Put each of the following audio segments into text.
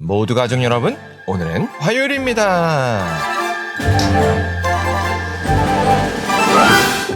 모두 가족 여러분, 오늘은 화요일입니다.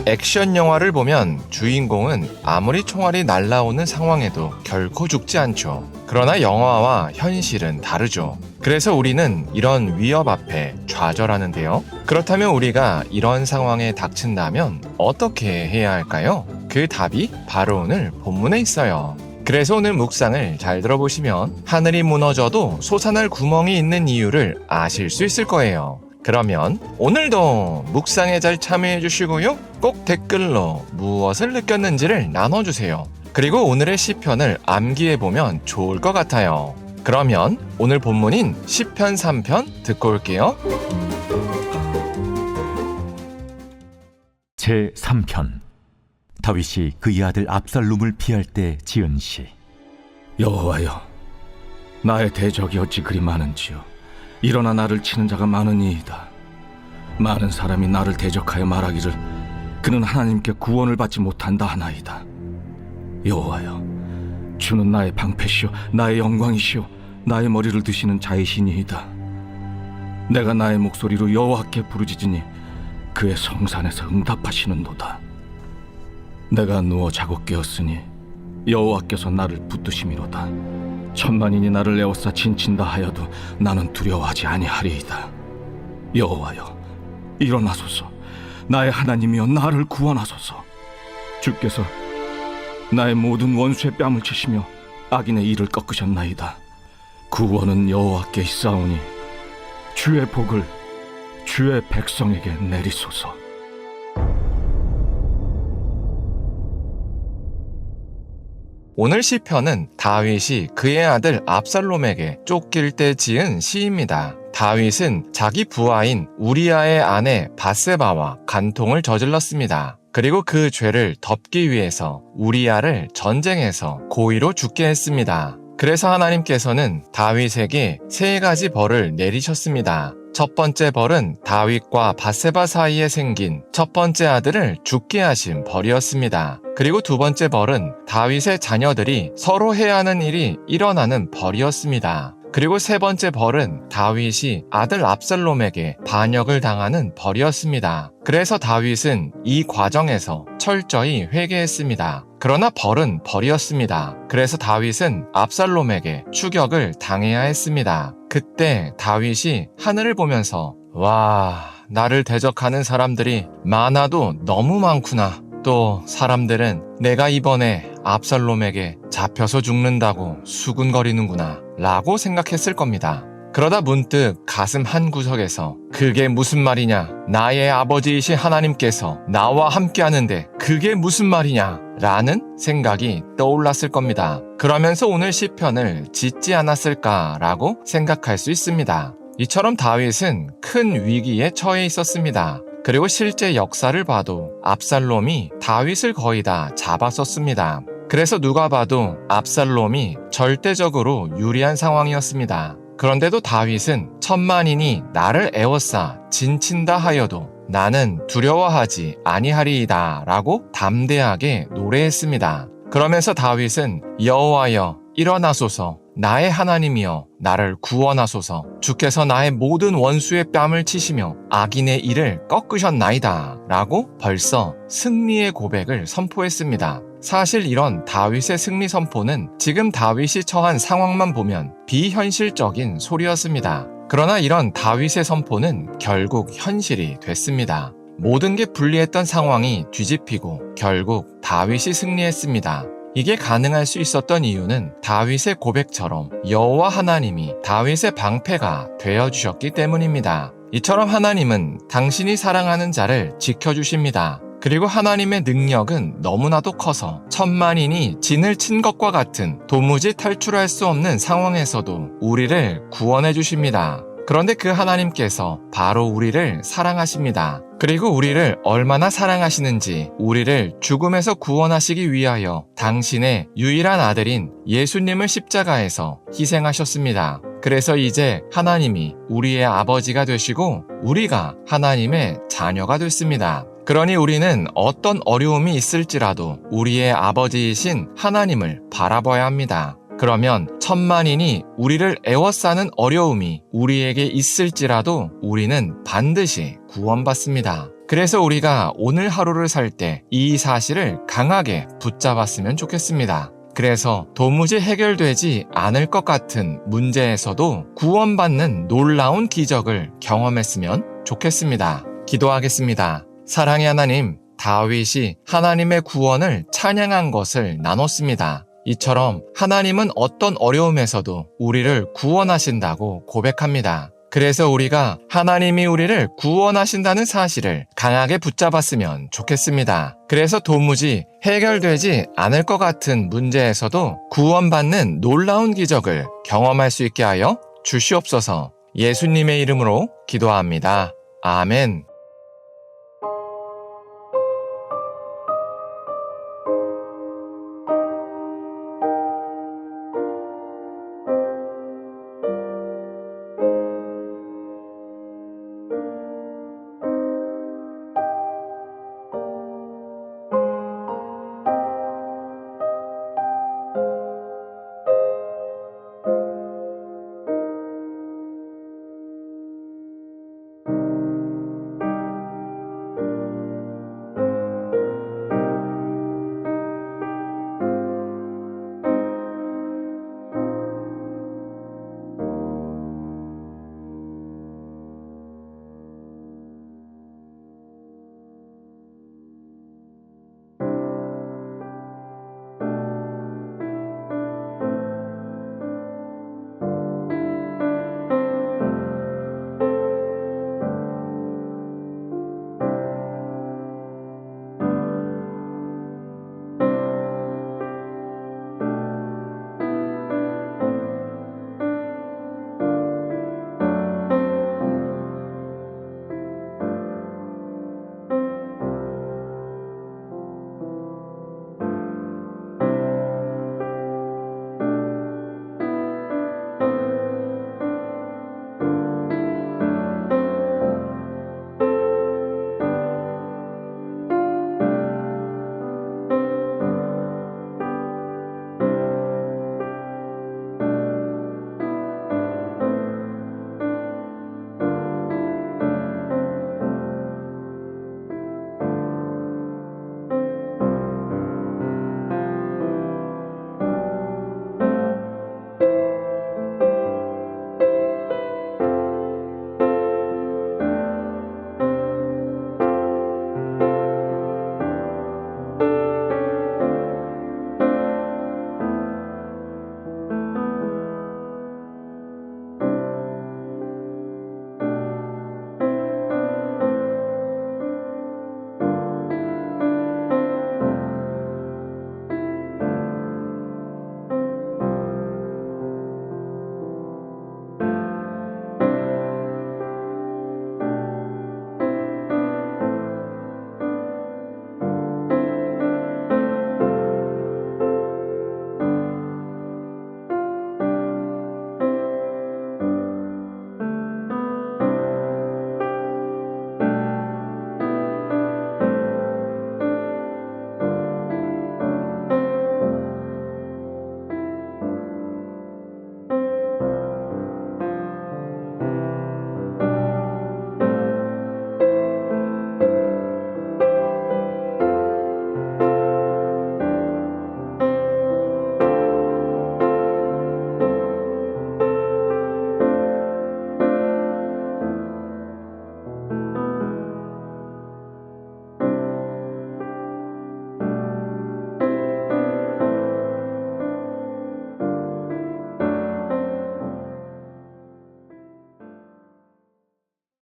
액션 영화를 보면 주인공은 아무리 총알이 날아오는 상황에도 결코 죽지 않죠. 그러나 영화와 현실은 다르죠. 그래서 우리는 이런 위협 앞에 좌절하는데요. 그렇다면 우리가 이런 상황에 닥친다면 어떻게 해야 할까요? 그 답이 바로 오늘 본문에 있어요. 그래서 오늘 묵상을 잘 들어보시면 하늘이 무너져도 솟아날 구멍이 있는 이유를 아실 수 있을 거예요. 그러면 오늘도 묵상에 잘 참여해 주시고요. 꼭 댓글로 무엇을 느꼈는지를 나눠주세요. 그리고 오늘의 시편을 암기해보면 좋을 것 같아요. 그러면 오늘 본문인 시편 3편 듣고 올게요. 제3편. 다윗이 그의 아들 압살롬을 피할 때 지은 시. 여호와여, 나의 대적이 어찌 그리 많은지요. 일어나 나를 치는 자가 많으니이다. 많은 사람이 나를 대적하여 말하기를 그는 하나님께 구원을 받지 못한다 하나이다. 여호와여, 주는 나의 방패시오 나의 영광이시오 나의 머리를 드시는 자이시니이다. 내가 나의 목소리로 여호와께 부르짖으니 그의 성산에서 응답하시는도다. 내가 누워 자고 깨었으니 여호와께서 나를 붙드심이로다. 천만인이 나를 에워싸 진친다 하여도 나는 두려워하지 아니하리이다. 여호와여, 일어나소서. 나의 하나님이여, 나를 구원하소서. 주께서 나의 모든 원수의 뺨을 치시며 악인의 이를 꺾으셨나이다. 구원은 여호와께 있사오니 주의 복을 주의 백성에게 내리소서. 오늘 시편은 다윗이 그의 아들 압살롬에게 쫓길 때 지은 시입니다. 다윗은 자기 부하인 우리아의 아내 밧세바와 간통을 저질렀습니다. 그리고 그 죄를 덮기 위해서 우리아를 전쟁에서 고의로 죽게 했습니다. 그래서 하나님께서는 다윗에게 세 가지 벌을 내리셨습니다. 첫 번째 벌은 다윗과 밧세바 사이에 생긴 첫 번째 아들을 죽게 하신 벌이었습니다. 그리고 두 번째 벌은 다윗의 자녀들이 서로 해야 하는 일이 일어나는 벌이었습니다. 그리고 세 번째 벌은 다윗이 아들 압살롬에게 반역을 당하는 벌이었습니다. 그래서 다윗은 이 과정에서 철저히 회개했습니다. 그러나 벌은 벌이었습니다. 그래서 다윗은 압살롬에게 추격을 당해야 했습니다. 그때 다윗이 하늘을 보면서 와, 나를 대적하는 사람들이 많아도 너무 많구나. 또 사람들은 내가 이번에 압살롬에게 잡혀서 죽는다고 수군거리는구나 라고 생각했을 겁니다. 그러다 문득 가슴 한구석에서 그게 무슨 말이냐, 나의 아버지이신 하나님께서 나와 함께 하는데 그게 무슨 말이냐 라는 생각이 떠올랐을 겁니다. 그러면서 오늘 시편을 짓지 않았을까라고 생각할 수 있습니다. 이처럼 다윗은 큰 위기에 처해 있었습니다. 그리고 실제 역사를 봐도 압살롬이 다윗을 거의 다 잡았었습니다. 그래서 누가 봐도 압살롬이 절대적으로 유리한 상황이었습니다. 그런데도 다윗은 천만인이 나를 에워싸 진친다 하여도 나는 두려워하지 아니하리이다 라고 담대하게 노래했습니다. 그러면서 다윗은 여호와여, 일어나소서. 나의 하나님이여, 나를 구원하소서. 주께서 나의 모든 원수의 뺨을 치시며 악인의 이를 꺾으셨나이다 라고 벌써 승리의 고백을 선포했습니다. 사실 이런 다윗의 승리 선포는 지금 다윗이 처한 상황만 보면 비현실적인 소리였습니다. 그러나 이런 다윗의 선포는 결국 현실이 됐습니다. 모든 게 불리했던 상황이 뒤집히고 결국 다윗이 승리했습니다. 이게 가능할 수 있었던 이유는 다윗의 고백처럼 여호와 하나님이 다윗의 방패가 되어주셨기 때문입니다. 이처럼 하나님은 당신이 사랑하는 자를 지켜주십니다. 그리고 하나님의 능력은 너무나도 커서 천만인이 진을 친 것과 같은 도무지 탈출할 수 없는 상황에서도 우리를 구원해 주십니다. 그런데 그 하나님께서 바로 우리를 사랑하십니다. 그리고 우리를 얼마나 사랑하시는지 우리를 죽음에서 구원하시기 위하여 당신의 유일한 아들인 예수님을 십자가에서 희생하셨습니다. 그래서 이제 하나님이 우리의 아버지가 되시고 우리가 하나님의 자녀가 됐습니다. 그러니 우리는 어떤 어려움이 있을지라도 우리의 아버지이신 하나님을 바라봐야 합니다. 그러면 천만인이 우리를 애워싸는 어려움이 우리에게 있을지라도 우리는 반드시 구원받습니다. 그래서 우리가 오늘 하루를 살 때 이 사실을 강하게 붙잡았으면 좋겠습니다. 그래서 도무지 해결되지 않을 것 같은 문제에서도 구원받는 놀라운 기적을 경험했으면 좋겠습니다. 기도하겠습니다. 사랑의 하나님, 다윗이 하나님의 구원을 찬양한 것을 나눴습니다. 이처럼 하나님은 어떤 어려움에서도 우리를 구원하신다고 고백합니다. 그래서 우리가 하나님이 우리를 구원하신다는 사실을 강하게 붙잡았으면 좋겠습니다. 그래서 도무지 해결되지 않을 것 같은 문제에서도 구원받는 놀라운 기적을 경험할 수 있게 하여 주시옵소서. 예수님의 이름으로 기도합니다. 아멘.